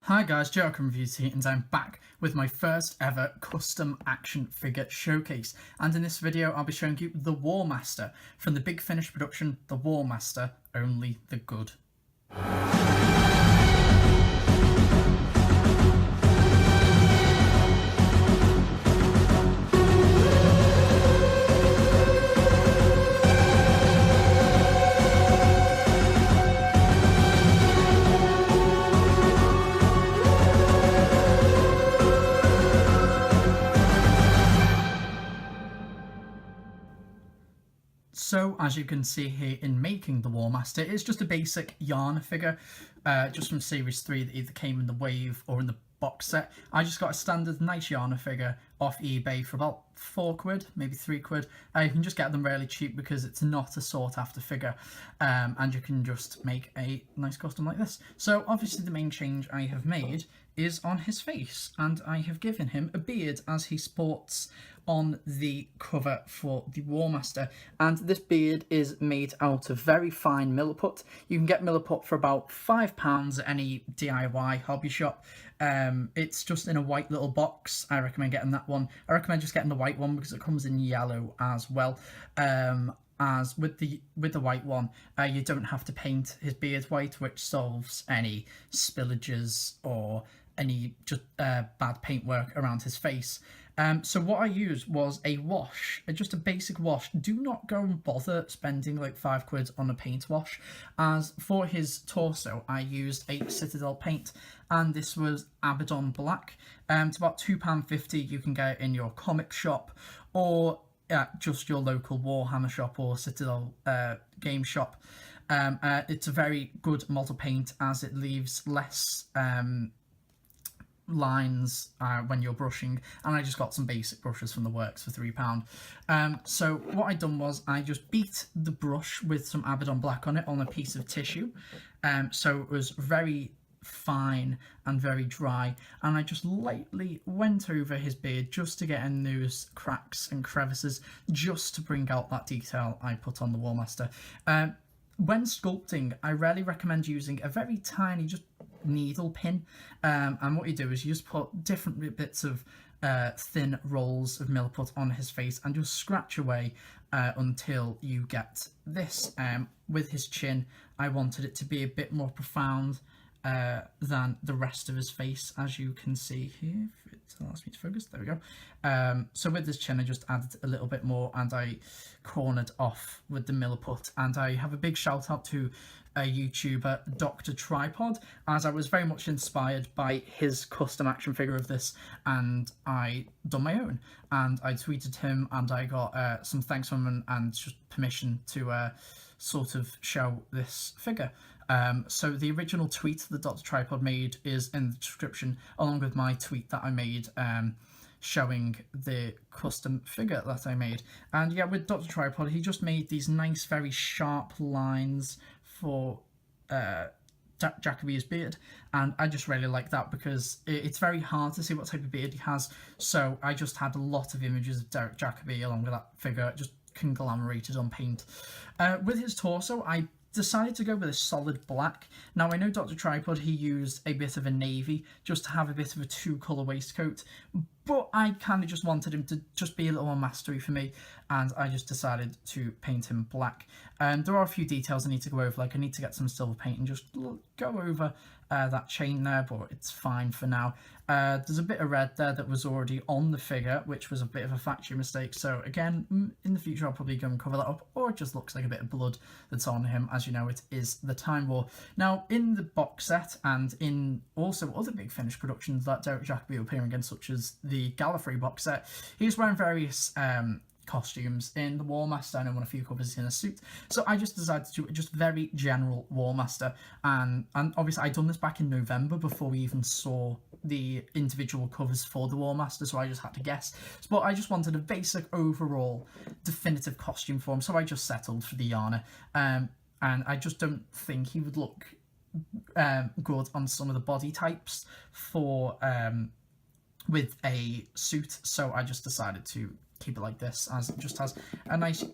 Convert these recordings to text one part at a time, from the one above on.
Hi guys, Joachim Reviews here, and I'm back with my first ever custom action figure showcase. And in this video I'll be showing you the War Master from the Big Finish production, The War Master, Only the Good. So, as you can see here in making the War Master, it's just a basic yarn figure, just from Series 3 that either came in the Wave or in the box set. I just got a standard nice yarn figure off eBay for about £4, maybe £3. You can just get them really cheap because it's not a sought after figure, and you can just make a nice custom like this. So obviously the main change I have made is on his face, and I have given him a beard as he sports on the cover for the War Master. And this beard is made out of very fine milliput. You can get milliput for about £5 at any DIY hobby shop. It's just in a white little box. I recommend getting that one. I recommend just getting the white one because it comes in yellow as well. As with the white one, you don't have to paint his beard white, which solves any spillages or any just bad paintwork around his face. So what I used was a wash, just a basic wash. Do not go and bother spending like £5 on a paint wash. As for his torso, I used a Citadel paint, and this was Abaddon Black. It's about £2.50. You can get it in your comic shop or just your local Warhammer shop or Citadel game shop. It's a very good model paint as it leaves less lines when you're brushing, and I just got some basic brushes from the works for £3. So what I done was I just beat the brush with some Abaddon Black on it on a piece of tissue, so it was very fine and very dry, and I just lightly went over his beard just to get in those cracks and crevices, just to bring out that detail I put on the War Master. When sculpting, I rarely recommend using a very tiny just needle pin, and what you do is you just put different bits of thin rolls of milliput on his face and just scratch away until you get this. With his chin, I wanted it to be a bit more profound than the rest of his face, as you can see here. If it allows me to focus, there we go. So with this chin, I just added a little bit more, and I cornered off with the milliput. And I have a big shout out to a YouTuber, Dr. Tripod, as I was very much inspired by his custom action figure of this, and I done my own. And I tweeted him, and I got some thanks from him and just permission to sort of show this figure. So the original tweet that Dr. Tripod made is in the description, along with my tweet that I made showing the custom figure that I made. And yeah, with Dr. Tripod, he just made these nice, very sharp lines for Jacoby's beard, and I just really like that because it's very hard to see what type of beard he has. So I just had a lot of images of Derek Jacoby along with that figure, just conglomerated on paint. With his torso, I decided to go with a solid black. Now I know Dr. Tripod, he used a bit of a navy just to have a bit of a two-colour waistcoat, but I kind of just wanted him to just be a little more mastery for me, and I just decided to paint him black. There are a few details I need to go over, like I need to get some silver paint and just go over that chain there, but it's fine for now. There's a bit of red there that was already on the figure, which was a bit of a factory mistake, so again, in the future I'll probably go and cover that up, or it just looks like a bit of blood that's on him. As you know, it is the Time War. Now, in the box set, and in also other Big Finish productions that Derek Jacoby are appearing in, such as the Gallifrey box set, he's wearing various costumes. In the War Master, I know on a few covers he's in a suit, so I just decided to do just very general War Master, and obviously I'd done this back in November before we even saw the individual covers for the War Master, so I just had to guess, but I just wanted a basic overall definitive costume for him, so I just settled for the Yarner, and I just don't think he would look good on some of the body types for with a suit, so I just decided to keep it like this, as it just has a nice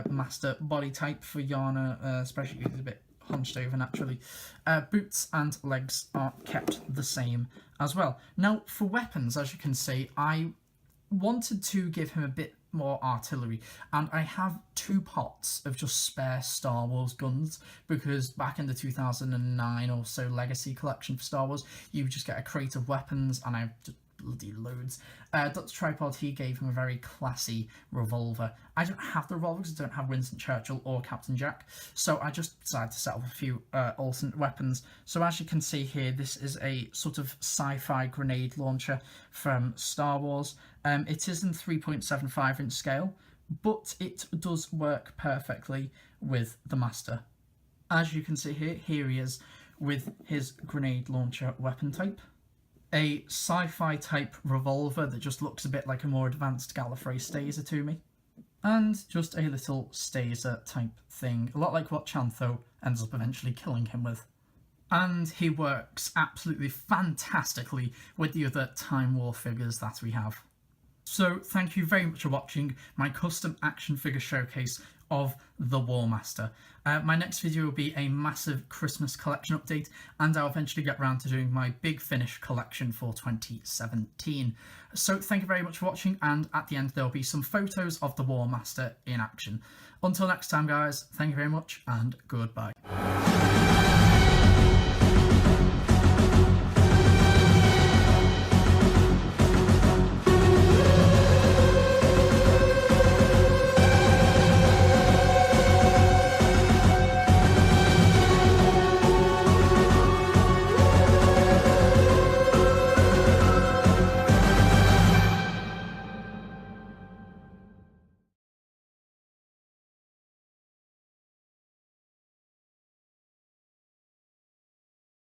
master body type for Yana, especially if it's a bit hunched over naturally. Boots and legs are kept the same as well. Now, for weapons, as you can see, I wanted to give him a bit more artillery, and I have 2 pots of just spare Star Wars guns, because back in the 2009 or so Legacy collection for Star Wars, you just get a crate of weapons, and I have just bloody loads. Dr. Tripod, he gave him a very classy revolver. I don't have the revolver because I don't have Winston Churchill or Captain Jack, so I just decided to set up a few alternate weapons. So as you can see here, this is a sort of sci-fi grenade launcher from Star Wars. It is in 3.75 inch scale, but it does work perfectly with the Master. As you can see here, here he is with his grenade launcher weapon type. A sci-fi type revolver that just looks a bit like a more advanced Gallifrey Staser to me. And just a little Staser type thing, a lot like what Chantho ends up eventually killing him with. And he works absolutely fantastically with the other Time War figures that we have. So thank you very much for watching my custom action figure showcase of the War Master. My next video will be a massive Christmas collection update, and I'll eventually get around to doing my big finish collection for 2017. So thank you very much for watching, and at the end there'll be some photos of the War Master in action. Until next time guys, thank you very much and goodbye.